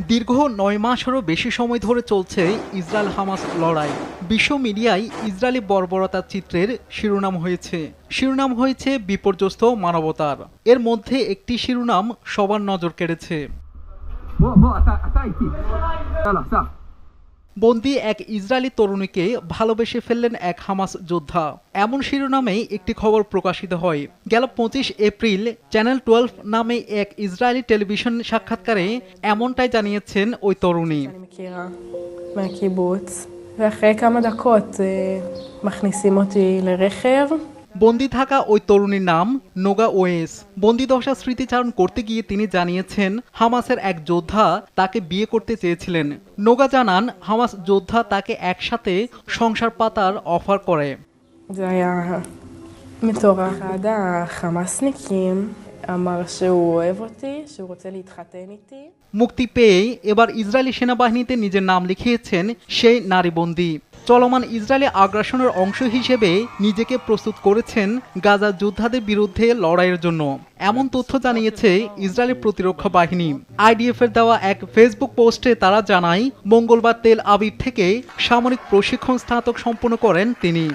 দীর্ঘ ৯ মাসেরও বেশি সময় ধরে চলছে ইসরায়েল হামাস লড়াই। বিশ্ব মিডিয়ায় ইসরায়েলি বর্বরতার চিত্রের শিরোনাম হয়েছে বিপর্যস্ত মানবতার। এর মধ্যে একটি শিরোনাম সবার নজর কেড়েছে। বন্দি এক ইসরায়েলি তরুণীকে ভালোবেসে ফেললেন এক হামাস যোদ্ধা, এমন শিরোনামেই একটি খবর প্রকাশিত হয়। গেল ২৫ এপ্রিল চ্যানেল 12 নামে এক ইসরায়েলি টেলিভিশন সাক্ষাৎকারে এমনটাই জানিয়েছেন ওই তরুণী। বন্দি থাকা ওই তরুণীর নাম নোগা ওয়েস। বন্দি দশা স্মৃতিচারণ করতে গিয়ে তিনি জানিয়েছেন হামাসের এক যোদ্ধা তাকে বিয়ে করতে চেয়েছিলেন। নোগা জানান হামাস যোদ্ধা তাকে একসাথে সংসার পাতার অফার করে। মুক্তি পেয়ে এবার ইসরায়েলি সেনাবাহিনীতে নিজের নাম লিখিয়েছেন সেই নারী বন্দী। চলমান ইসরায়েলি আগ্রাসনের অংশ হিসেবে নিজেকে প্রস্তুত করেছেন গাজার যোদ্ধাদের বিরুদ্ধে লড়াইয়ের জন্য, এমন তথ্য জানিয়েছে ইসরায়েলি প্রতিরক্ষা বাহিনী। IDF এর দেওয়া এক ফেসবুক পোস্টে তারা জানায় মঙ্গলবার তেল আবিব থেকে সামরিক প্রশিক্ষণ স্নাতক সম্পন্ন করেন তিনি।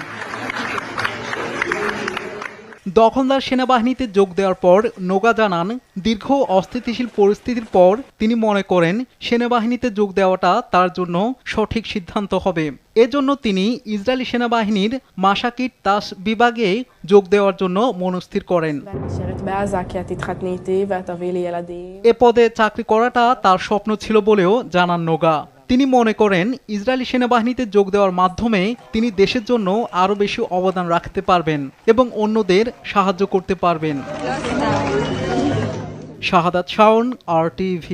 দখলদার সেনাবাহিনীতে যোগ দেওয়ার পর নোগা জানান দীর্ঘ অস্থিতিশীল পরিস্থিতির পর তিনি মনে করেন সেনাবাহিনীতে যোগ দেওয়াটা তার জন্য সঠিক সিদ্ধান্ত হবে। এজন্য তিনি ইসরায়েলি সেনাবাহিনীর মাশাকিট তাস বিভাগে যোগ দেওয়ার জন্য মনস্থির করেন। এ পদে চাকরি করাটা তার স্বপ্ন ছিল বলেও জানান নোগা। তিনি মনে করেন ইসরায়েলি সেনাবাহিনীতে যোগ দেওয়ার মাধ্যমে তিনি দেশের জন্য আরও বেশি অবদান রাখতে পারবেন এবং অন্যদের সাহায্য করতে পারবেন। শাহাদাত শাওন, RTV।